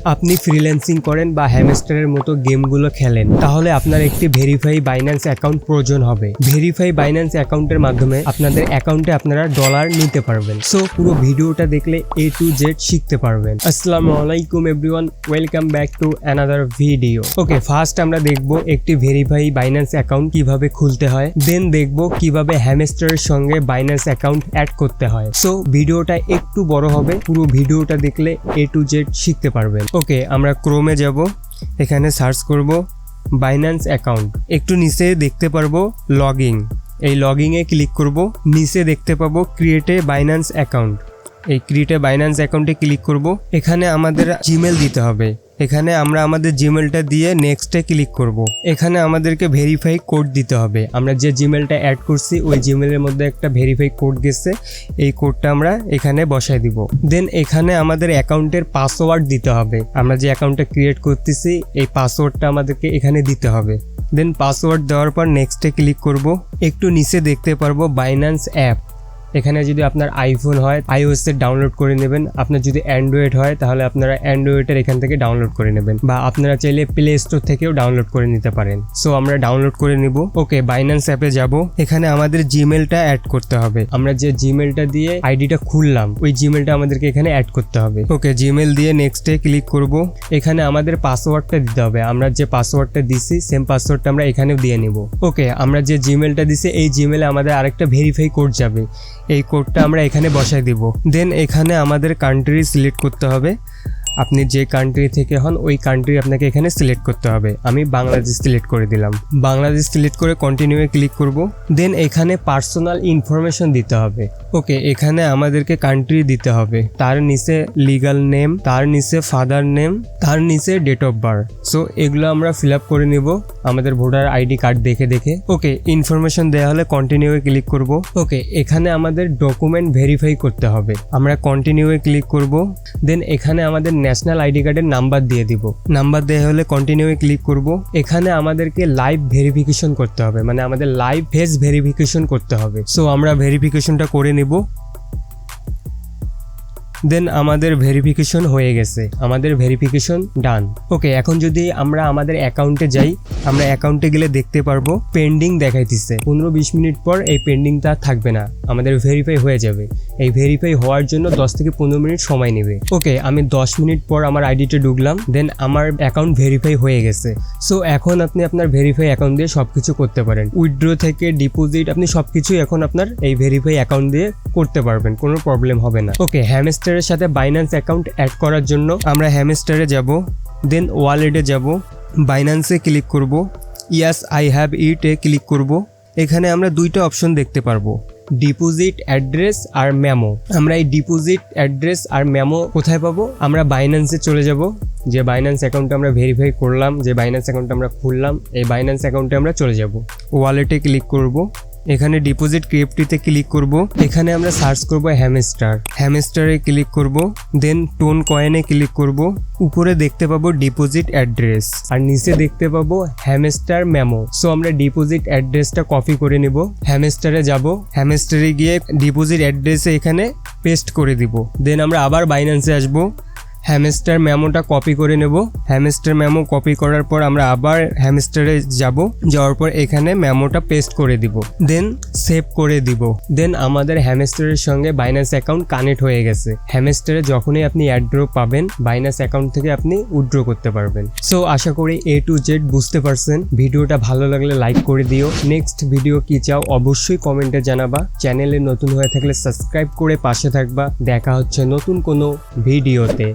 আপনি ফ্রিল্যান্সিং করেন বা হ্যামস্টারের মতো গেমগুলো খেলেন, তাহলে আপনার একটি ভেরিফাই বাইন্যান্স অ্যাকাউন্ট প্রয়োজন হবে। ভেরিফাই বাইন্যান্স অ্যাকাউন্টের মাধ্যমে আপনাদের অ্যাকাউন্টে আপনারা ডলার নিতে পারবেন। সো পুরো ভিডিওটা দেখলে A to Z শিখতে পারবেন। আসসালামু আলাইকুম everyone, welcome back to another video. Okay, first আমরা দেখব একটি ভেরিফাই বাইন্যান্স অ্যাকাউন্ট কিভাবে খুলতে হয়, দেন দেখব কিভাবে হ্যামস্টারের সঙ্গে বাইন্যান্স অ্যাকাউন্ট অ্যাড করতে হয়। সো ভিডিওটা একটু বড় হবে, পুরো ভিডিওটা দেখলে A to Z শিখতে পারবেন। ওকে, আমরা ক্রোমে যাব, এখানে সার্চ করব বাইন্যান্স অ্যাকাউন্ট। একটু নিচে দেখতে পারবো লগইন, এই লগইনে ক্লিক করব। নিচে দেখতে পাবো ক্রিয়েট এ বাইন্যান্স অ্যাকাউন্ট, এই ক্রিয়েট এ বাইন্যান্স অ্যাকাউন্টে ক্লিক করব। এখানে আমাদের জিমেল দিতে হবে, এখানে আমরা আমাদের জিমেলটা দিয়ে নেক্সটে ক্লিক করব। এখানে আমাদেরকে ভেরিফাই কোড দিতে হবে। আমরা যে জিমেলটা অ্যাড করছি ওই জিমেলের মধ্যে একটা ভেরিফাই কোড গেছে, এই কোডটা আমরা এখানে বসাই দিব। দেন এখানে আমাদের অ্যাকাউন্টের পাসওয়ার্ড দিতে হবে। আমরা যে অ্যাকাউন্টটা ক্রিয়েট করতেছি এই পাসওয়ার্ডটা আমাদেরকে এখানে দিতে হবে। দেন পাসওয়ার্ড দেওয়ার পর নেক্সটে ক্লিক করব। একটু নিচে দেখতে পারবো বাইন্যান্স অ্যাপ। এখানে যদি আপনার আইফোন হয় iOS এর ডাউনলোড করে নেবেন, আপনার যদি অ্যান্ড্রয়েড হয় তাহলে আপনারা অ্যান্ড্রয়েডের এখান থেকে ডাউনলোড করে নেবেন, বা আপনারা চাইলে প্লে স্টোর থেকেও ডাউনলোড করে নিতে পারেন। সো আমরা ডাউনলোড করে নিব। ওকে, বাইন্যান্স অ্যাপে যাব। এখানে আমাদের জিমেলটা অ্যাড করতে হবে। আমরা যে জিমেলটা দিয়ে আইডিটা খুললাম ওই জিমেলটা আমাদেরকে এখানে অ্যাড করতে হবে। ওকে, জিমেল দিয়ে নেক্সটে ক্লিক করব। এখানে আমাদের পাসওয়ার্ডটা দিতে হবে। আমরা যে পাসওয়ার্ডটা দিছি সেম পাসওয়ার্ডটা আমরা এখানেও দিয়ে নিব। ওকে, আমরা যে জিমেলটা দিছি এই জিমেলে আমাদের আরেকটা ভেরিফাই কোড যাবে, এই কোডটা আমরা এখানে বসাই দিব। দেন এখানে আমাদের কান্ট্রি সিলেক্ট করতে হবে। আপনি যে কান্ট্রি থেকে হন ওই কান্ট্রি আপনাকে এখানে সিলেক্ট করতে হবে। আমি বাংলাদেশ সিলেক্ট করে দিলাম। বাংলাদেশ সিলেক্ট করে কন্টিনিউয়ে ক্লিক করব। দেন এখানে পার্সোনাল ইনফরমেশন দিতে হবে। ওকে, এখানে আমাদেরকে কান্ট্রি দিতে হবে, তার নিচে লিগাল নেম, তার নিচে ফাদার নেম, তার নিচে ডেট অফ বার্থ। সো এগুলো আমরা ফিল আপ করে নিব আমাদের ভোটার আইডি কার্ড দেখে দেখে। ওকে, ইনফরমেশন দেওয়া হলে কন্টিনিউয়ে ক্লিক করব। ওকে, এখানে আমাদের ডকুমেন্ট ভেরিফাই করতে হবে। আমরা কন্টিনিউয়ে ক্লিক করব। দেন এখানে আমাদের ন্যাশনাল আইডি কার্ডের নাম্বার দিয়ে দিব। নাম্বার দেওয়া হলে কন্টিনিউয়ে ক্লিক করব। এখানে আমাদেরকে লাইভ ভেরিফিকেশন করতে হবে, মানে আমাদের লাইভ ফেস ভেরিফিকেশন করতে হবে। সো আমরা ভেরিফিকেশনটা করে নিব। দেন আমাদের ভেরিফিকেশন হয়ে গেছে, আমাদের ভেরিফিকেশন ডান। ওকে, এখন যদি আমরা আমাদের অ্যাকাউন্টে যাই, আমরা অ্যাকাউন্টে গেলে দেখতে পারবো পেন্ডিং দেখাইতেছে। 15-20 মিনিট পর এই পেন্ডিংটা থাকবে না, আমাদের ভেরিফাই হয়ে যাবে। এই ভেরিফাই হওয়ার জন্য 10 থেকে 15 মিনিট সময় নেবে। ওকে, আমি 10 মিনিট পর আমার আইডিতে ঢুকলাম, দেন আমার অ্যাকাউন্ট ভেরিফাই হয়ে গেছে। সো এখন আপনি আপনার ভেরিফাই অ্যাকাউন্ট দিয়ে সবকিছু করতে পারেন। উইথড্র থেকে ডিপোজিট আপনি সবকিছু এখন আপনার এই ভেরিফাই অ্যাকাউন্ট দিয়ে করতে পারবেন, কোনো প্রবলেম হবে না। ওকে, হ্যামস্টারের সাথে বাইন্যান্স অ্যাকাউন্ট অ্যাড করার জন্য আমরা হ্যামস্টারে যাব, দেন ওয়ালেটে যাব, বাইন্যান্সে ক্লিক করব, yes I have it A click করব। এখানে আমরা দুইটা অপশন দেখতে পারবো, ডিপোজিট অ্যাড্রেস আর মেমো। আমরা এই ডিপোজিট অ্যাড্রেস আর মেমো কোথায় পাবো? আমরা বাইন্যান্সে চলে যাব, যে বাইন্যান্স অ্যাকাউন্টে আমরা ভেরিফাই করলাম, যে বাইন্যান্স অ্যাকাউন্টে আমরা খুললাম, এই বাইন্যান্স অ্যাকাউন্টে আমরা চলে যাব। ওয়ালেটে ক্লিক করব, এখানে ডিপোজিট ক্রিপ্টোতে ক্লিক করব। এখানে আমরা সার্চ করব হ্যামস্টার, হ্যামস্টারে ক্লিক করব। দেন টোন কয়েনে ক্লিক করব। উপরে দেখতে পাবো ডিপোজিট অ্যাড্রেস আর নিচে দেখতে পাবো হ্যামস্টার মেমো। সো আমরা ডিপোজিট অ্যাড্রেসটা কপি করে নিব। হ্যামস্টারে যাব, হ্যামস্টারে গিয়ে ডিপোজিট অ্যাড্রেসে এখানে পেস্ট করে দিব। দেন আমরা আবার বাইন্যান্সে আসব, হ্যামস্টার মেমোটা কপি করে নেব। হ্যামস্টার মেমো কপি করার পর আমরা আবার হ্যামস্টারে যাব, যাওয়ার পর এখানে মেমোটা পেস্ট করে দিব, দেন সেভ করে দিব। দেন আমাদের হ্যামস্টারের সঙ্গে বাইন্যান্স অ্যাকাউন্ট কানেক্ট হয়ে গেছে। হ্যামস্টারে যখনই আপনি অ্যাড্র পাবেন বাইন্যান্স অ্যাকাউন্ট থেকে আপনি উইথড্র করতে পারবেন। সো আশা করি A to Z বুঝতে পারছেন। ভিডিওটা ভালো লাগলে লাইক করে দিও। নেক্সট ভিডিও কি চাও অবশ্যই কমেন্টে জানাবা। চ্যানেলে নতুন হয়ে থাকলে সাবস্ক্রাইব করে পাশে থাকবা। দেখা হচ্ছে নতুন কোনো ভিডিওতে।